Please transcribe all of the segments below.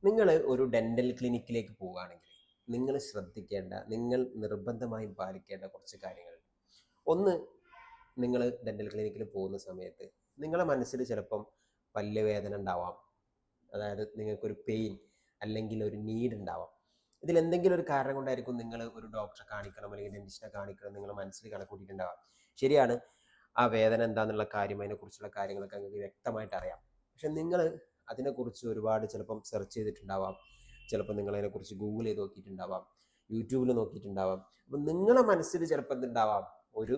നിങ്ങൾ ഒരു ഡെൻ്റൽ ക്ലിനിക്കിലേക്ക് പോവുകയാണെങ്കിൽ നിങ്ങൾ ശ്രദ്ധിക്കേണ്ട, നിങ്ങൾ നിർബന്ധമായും പാലിക്കേണ്ട കുറച്ച് കാര്യങ്ങളുണ്ട്. ഒന്ന്, നിങ്ങൾ ഡെൻ്റൽ ക്ലിനിക്കിൽ പോകുന്ന സമയത്ത് നിങ്ങളെ മനസ്സിൽ ചിലപ്പം പല്ല് വേദന ഉണ്ടാവാം. അതായത് നിങ്ങൾക്കൊരു പെയിൻ അല്ലെങ്കിൽ ഒരു നീഡ് ഉണ്ടാവാം. ഇതിലെന്തെങ്കിലും ഒരു കാരണം കൊണ്ടായിരിക്കും നിങ്ങൾ ഒരു ഡോക്ടറെ കാണിക്കണം അല്ലെങ്കിൽ ഡെന്റിസ്റ്റിനെ കാണിക്കണം നിങ്ങൾ മനസ്സിൽ കണക്കൂട്ടിയിട്ടുണ്ടാവാം. ശരിയാണ്, ആ വേദന എന്താണെന്നുള്ള കാര്യം, അതിനെക്കുറിച്ചുള്ള കാര്യങ്ങളൊക്കെ നിങ്ങൾക്ക് വ്യക്തമായിട്ട് അറിയാം. പക്ഷെ നിങ്ങൾ അതിനെക്കുറിച്ച് ഒരുപാട് ചിലപ്പം സെർച്ച് ചെയ്തിട്ടുണ്ടാവാം, ചിലപ്പോൾ നിങ്ങൾ അതിനെക്കുറിച്ച് ഗൂഗിൾ ചെയ്ത് നോക്കിയിട്ടുണ്ടാവാം, യൂട്യൂബിൽ നോക്കിയിട്ടുണ്ടാവാം. അപ്പം നിങ്ങളെ മനസ്സിൽ ചിലപ്പോൾ എന്തുണ്ടാവാം, ഒരു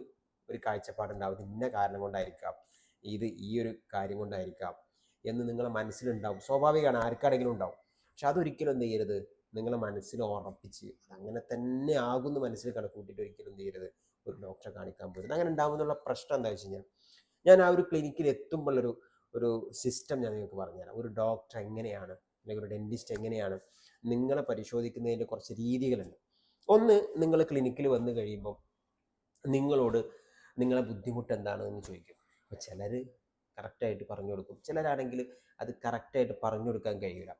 ഒരു കാഴ്ചപ്പാടുണ്ടാവും, ഇത് ഇന്ന കാരണം കൊണ്ടായിരിക്കാം, ഇത് ഈ ഒരു കാര്യം കൊണ്ടായിരിക്കാം എന്ന് നിങ്ങളെ മനസ്സിലുണ്ടാവും. സ്വാഭാവികമാണ്, ആർക്കാണെങ്കിലും ഉണ്ടാവും. പക്ഷെ അതൊരിക്കലും എന്ത് ചെയ്യരുത്, നിങ്ങളെ മനസ്സിൽ ഉറപ്പിച്ച് അങ്ങനെ തന്നെ ആകുന്ന മനസ്സിൽ കണക്കൂട്ടിയിട്ട് ഒരിക്കലും എന്ത് ചെയ്യരുത്, ഒരു ഡോക്ടറെ കാണിക്കാൻ പോരുത്. അങ്ങനെ ഉണ്ടാകുന്നുള്ള പ്രശ്നം എന്താ വെച്ച് കഴിഞ്ഞാൽ, ഞാൻ ആ ഒരു ക്ലിനിക്കിൽ എത്തുമ്പോഴൊരു ഒരു സിസ്റ്റം ഞാൻ നിങ്ങൾക്ക് പറഞ്ഞുതരാം. ഒരു ഡോക്ടർ എങ്ങനെയാണ് അല്ലെങ്കിൽ ഒരു ഡെന്റിസ്റ്റ് എങ്ങനെയാണ് നിങ്ങളെ പരിശോധിക്കുന്നതിൻ്റെ കുറച്ച് രീതികളുണ്ട്. ഒന്ന്, നിങ്ങൾ ക്ലിനിക്കിൽ വന്നു കഴിയുമ്പോൾ നിങ്ങളോട് നിങ്ങളെ ബുദ്ധിമുട്ട് എന്താണെന്ന് ചോദിക്കും. അപ്പോൾ ചിലർ കറക്റ്റായിട്ട് പറഞ്ഞു കൊടുക്കും, ചിലരാണെങ്കിൽ അത് കറക്റ്റായിട്ട് പറഞ്ഞു കൊടുക്കാൻ കഴിയില്ല.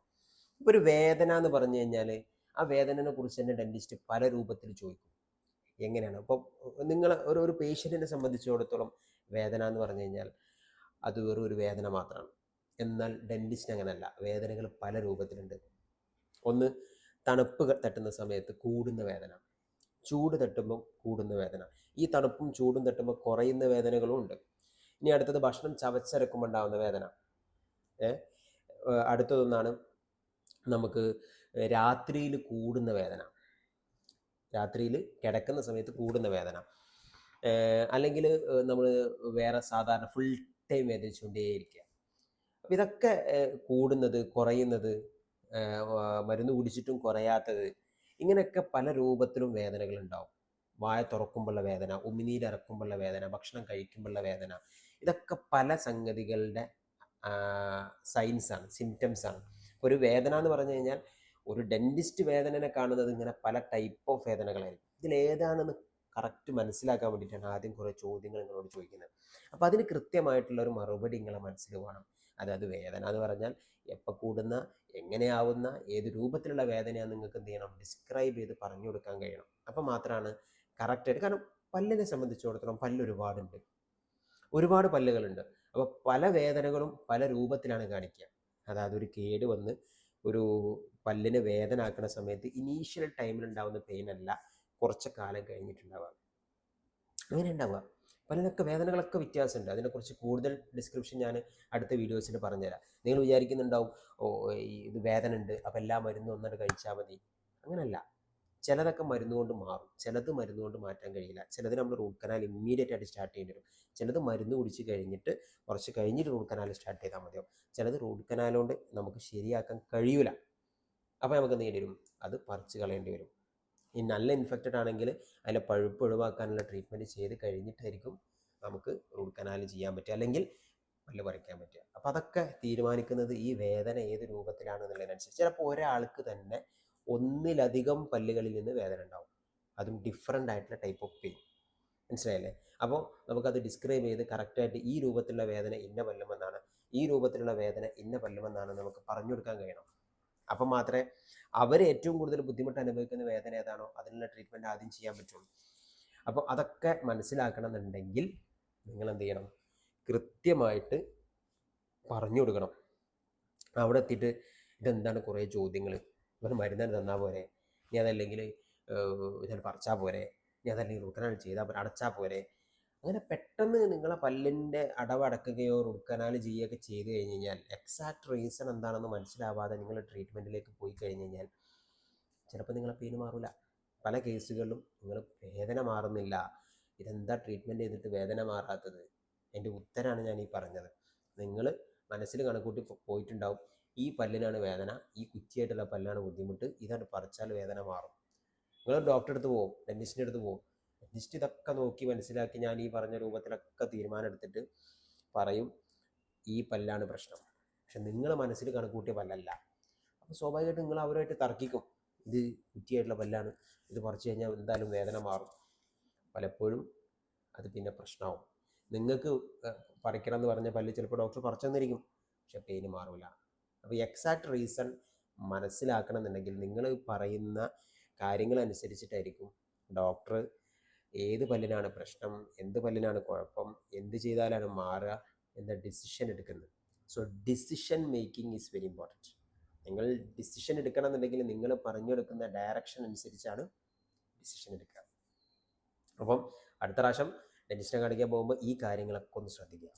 ഇപ്പോൾ ഒരു വേദന എന്ന് പറഞ്ഞു കഴിഞ്ഞാൽ ആ വേദനയെ കുറിച്ച് തന്നെ ഡെന്റിസ്റ്റ് പല രൂപത്തിൽ ചോദിക്കും. എങ്ങനെയാണ് അപ്പോൾ നിങ്ങൾ ഒരു പേഷ്യൻറ്റിനെ സംബന്ധിച്ചിടത്തോളം വേദന എന്ന് പറഞ്ഞു കഴിഞ്ഞാൽ അത് വെറും ഒരു വേദന മാത്രമാണ്. എന്നാൽ ഡെന്റിസ്റ്റ് അങ്ങനെയല്ല, വേദനകൾ പല രൂപത്തിലുണ്ട്. ഒന്ന്, തണുപ്പ് തട്ടുന്ന സമയത്ത് കൂടുന്ന വേദന, ചൂട് തട്ടുമ്പോൾ കൂടുന്ന വേദന, ഈ തണുപ്പും ചൂടും തട്ടുമ്പോൾ കുറയുന്ന വേദനകളും ഉണ്ട്. ഇനി അടുത്തത് ഭക്ഷണം ചവച്ചരക്കുമ്പോൾ ഉണ്ടാകുന്ന വേദന. അടുത്തതൊന്നാണ് നമുക്ക് രാത്രിയിൽ കൂടുന്ന വേദന, രാത്രിയിൽ കിടക്കുന്ന സമയത്ത് കൂടുന്ന വേദന, അല്ലെങ്കിൽ നമ്മൾ വേറെ സാധാരണ ഫുൾ ടൈം വേദനിച്ചുകൊണ്ടേയിരിക്കുക. അപ്പം ഇതൊക്കെ കൂടുന്നത്, കുറയുന്നത്, മരുന്ന് കുടിച്ചിട്ടും കുറയാത്തത്, ഇങ്ങനെയൊക്കെ പല രൂപത്തിലും വേദനകൾ ഉണ്ടാവും. വായ തുറക്കുമ്പോഴുള്ള വേദന, ഉമിനീരിറക്കുമ്പോഴുള്ള വേദന, ഭക്ഷണം കഴിക്കുമ്പോഴുള്ള വേദന, ഇതൊക്കെ പല സംഗതികളുടെ സൈൻസാണ്, സിംറ്റംസാണ്. ഒരു വേദന എന്ന് പറഞ്ഞു കഴിഞ്ഞാൽ ഒരു ഡെന്റിസ്റ്റ് വേദനനെ കാണുന്നത് ഇങ്ങനെ പല ടൈപ്പ് ഓഫ് വേദനകളായിരിക്കും. ഇതിലേതാണെന്ന് കറക്റ്റ് മനസ്സിലാക്കാൻ വേണ്ടിയിട്ടാണ് ആദ്യം കുറേ ചോദ്യങ്ങൾ നിങ്ങളോട് ചോദിക്കുന്നത്. അപ്പോൾ അതിന് കൃത്യമായിട്ടുള്ള ഒരു മറുപടി നിങ്ങളെ മനസ്സിൽ വേണം. അതായത് വേദന എന്ന് പറഞ്ഞാൽ എപ്പോൾ കൂടുന്ന, എങ്ങനെയാവുന്ന, ഏത് രൂപത്തിലുള്ള വേദനയാണ് നിങ്ങൾക്ക് എന്ത് ചെയ്യണം, ഡിസ്ക്രൈബ് ചെയ്ത് പറഞ്ഞു കൊടുക്കാൻ കഴിയണം. അപ്പോൾ മാത്രമാണ് കറക്റ്റായിട്ട്. കാരണം പല്ലിനെ സംബന്ധിച്ചിടത്തോളം പല്ല് ഒരുപാടുണ്ട്, ഒരുപാട് പല്ലുകളുണ്ട്. അപ്പോൾ പല വേദനകളും പല രൂപത്തിലാണ് കാണിക്കുക. അതായത് ഒരു കേട് വന്ന് ഒരു പല്ലിന് വേദന ആക്കുന്ന സമയത്ത് ഇനീഷ്യൽ ടൈമിൽ ഉണ്ടാകുന്ന പെയിൻ അല്ല കുറച്ച് കാലം കഴിഞ്ഞിട്ടുണ്ടാവുക. അങ്ങനെ ഉണ്ടാവുക. പല്ലിനൊക്കെ വേദനകളൊക്കെ വ്യത്യാസമുണ്ട്. അതിനെക്കുറിച്ച് കൂടുതൽ ഡിസ്ക്രിപ്ഷൻ ഞാൻ അടുത്ത വീഡിയോസിൽ പറഞ്ഞുതരാം. നിങ്ങൾ വിചാരിക്കുന്നുണ്ടാവും, ഓ ഇത് വേദന ഉണ്ട് അപ്പോൾ എല്ലാ മരുന്നും ഒന്നിട്ട് കഴിച്ചാൽ മതി. അങ്ങനെയല്ല. ചിലതൊക്കെ മരുന്ന് കൊണ്ട് മാറും, ചിലത് മരുന്ന് കൊണ്ട് മാറ്റാൻ കഴിയില്ല. ചിലത് നമ്മൾ റൂട്ട് കനാൽ ഇമ്മീഡിയറ്റ് ആയിട്ട് സ്റ്റാർട്ട് ചെയ്യേണ്ടി വരും. ചിലത് മരുന്ന് കുടിച്ച് കഴിഞ്ഞിട്ട് കുറച്ച് കഴിഞ്ഞിട്ട് റൂട്ട് കനാൽ സ്റ്റാർട്ട് ചെയ്താൽ മതിയാവും. ചിലത് റൂട്ട് കനാൽ കൊണ്ട് നമുക്ക് ശരിയാക്കാൻ കഴിയില്ല. അപ്പോൾ നമുക്ക് എന്ത് ചെയ്യേണ്ടി വരും, അത് പറിച്ച് കളയേണ്ടി വരും. ഈ നല്ല ഇൻഫെക്റ്റഡ് ആണെങ്കിൽ അതിലെ പഴുപ്പ് ഒഴിവാക്കാനുള്ള ട്രീറ്റ്മെൻറ്റ് ചെയ്ത് കഴിഞ്ഞിട്ടായിരിക്കും നമുക്ക് റൂട്ട് കനാൽ ചെയ്യാൻ പറ്റുക, അല്ലെങ്കിൽ പല്ല് പറിക്കാൻ പറ്റുക. അപ്പോൾ അതൊക്കെ തീരുമാനിക്കുന്നത് ഈ വേദന ഏത് രൂപത്തിലാണെന്നുള്ളതിനനുസരിച്ച്. ചിലപ്പോൾ ഒരാൾക്ക് തന്നെ ഒന്നിലധികം പല്ലുകളിൽ നിന്ന് വേദന ഉണ്ടാവും, അതും ഡിഫറെൻ്റ് ആയിട്ടുള്ള ടൈപ്പ് ഓഫ് പെയിൻ. മനസ്സിലായില്ലേ? അപ്പോൾ നമുക്കത് ഡിസ്ക്രൈബ് ചെയ്ത് കറക്റ്റായിട്ട് ഈ രൂപത്തിലുള്ള വേദന ഇന്ന പല്ലുമെന്നാണ്, ഈ രൂപത്തിലുള്ള വേദന ഇന്ന പല്ലുമെന്നാണ് നമുക്ക് പറഞ്ഞു കൊടുക്കാൻ കഴിയണം. അപ്പം മാത്രമേ അവർ ഏറ്റവും കൂടുതൽ ബുദ്ധിമുട്ട് അനുഭവിക്കുന്ന വേദന ഏതാണോ അതിനുള്ള ട്രീറ്റ്മെൻറ്റ് ആദ്യം ചെയ്യാൻ പറ്റുള്ളൂ. അപ്പോൾ അതൊക്കെ മനസ്സിലാക്കണം എന്നുണ്ടെങ്കിൽ നിങ്ങൾ എന്ത് ചെയ്യണം, കൃത്യമായിട്ട് പറഞ്ഞു കൊടുക്കണം. അവിടെ എത്തിയിട്ട് ഇതെന്താണ് കുറേ ചോദ്യങ്ങൾ, ഇവർ മരുന്ന് തന്നാൽ പോരെ, ഇനി അതല്ലെങ്കിൽ ഞാൻ പറിച്ചാൽ പോരെ, ഇനി അതല്ലെങ്കിൽ റൂട്ട് കനാൽ ചെയ്താൽ പോരെ, അടച്ചാൽ പോരെ. അങ്ങനെ പെട്ടെന്ന് നിങ്ങളെ പല്ലിൻ്റെ അടവടക്കുകയോ റൂട്ട് കനാൽ ചെയ്യുകയൊക്കെ ചെയ്ത് കഴിഞ്ഞ് കഴിഞ്ഞാൽ എക്സാക്ട് റീസൺ എന്താണെന്ന് മനസ്സിലാവാതെ നിങ്ങൾ ട്രീറ്റ്മെൻറ്റിലേക്ക് പോയി കഴിഞ്ഞ് കഴിഞ്ഞാൽ ചിലപ്പോൾ നിങ്ങളെ പെയിൻ മാറില്ല. പല കേസുകളിലും നിങ്ങൾ വേദന മാറുന്നില്ല, ഇതെന്താ ട്രീറ്റ്മെൻറ്റ് ചെയ്തിട്ട് വേദന മാറാത്തത്? എൻ്റെ ഉത്തരമാണ് ഞാൻ ഈ പറഞ്ഞത്. നിങ്ങൾ മനസ്സിൽ കണക്കൂട്ടി പോയിട്ടുണ്ടാവും, ഈ പല്ലിനാണ് വേദന, ഈ കുറ്റിയായിട്ടുള്ള പല്ലാണ് ബുദ്ധിമുട്ട്, ഇതാണ് പറിച്ചാൽ വേദന മാറും. നിങ്ങൾ ഡോക്ടറെ അടുത്ത് പോകും, ഡെന്റിസ്റ്റിൻ്റെ അടുത്ത് പോകും. ഡെന്റിസ്റ്റ് ഇതൊക്കെ നോക്കി മനസ്സിലാക്കി ഞാൻ ഈ പറഞ്ഞ രൂപത്തിലൊക്കെ തീരുമാനം എടുത്തിട്ട് പറയും ഈ പല്ലാണ് പ്രശ്നം. പക്ഷെ നിങ്ങൾ മനസ്സിൽ കണക്കൂട്ടിയ പല്ലല്ല. അപ്പോൾ സ്വാഭാവികമായിട്ടും നിങ്ങൾ അവരുമായിട്ട് തർക്കിക്കും, ഇത് കുറ്റിയായിട്ടുള്ള പല്ലാണ്, ഇത് പറിച്ചു കഴിഞ്ഞാൽ എന്തായാലും വേദന മാറും. പലപ്പോഴും അത് പിന്നെ പ്രശ്നമാവും. നിങ്ങൾക്ക് പറിക്കണം എന്ന് പറഞ്ഞ പല്ല് ചിലപ്പോൾ ഡോക്ടർ പറിച്ചു തന്നിരിക്കും, പക്ഷെ പെയിന് മാറില്ല. അപ്പോൾ എക്സാക്ട് റീസൺ മനസ്സിലാക്കണം എന്നുണ്ടെങ്കിൽ നിങ്ങൾ പറയുന്ന കാര്യങ്ങളനുസരിച്ചിട്ടായിരിക്കും ഡോക്ടർ ഏത് പല്ലിനാണ് പ്രശ്നം, എന്ത് പല്ലിനാണ് കുഴപ്പം, എന്ത് ചെയ്താലാണ് മാറുക എന്ന ഡിസിഷൻ എടുക്കുന്നത്. So decision making is very important. നിങ്ങൾ ഡിസിഷൻ എടുക്കണം എന്നുണ്ടെങ്കിൽ നിങ്ങൾ പറഞ്ഞെടുക്കുന്ന ഡയറക്ഷൻ അനുസരിച്ചാണ് ഡിസിഷൻ എടുക്കുക. അപ്പം അടുത്ത പ്രാവശ്യം ഡെന്റിസ്റ്റിനെ കാണിക്കാൻ പോകുമ്പോൾ ഈ കാര്യങ്ങളൊക്കെ ഒന്ന് ശ്രദ്ധിക്കുക.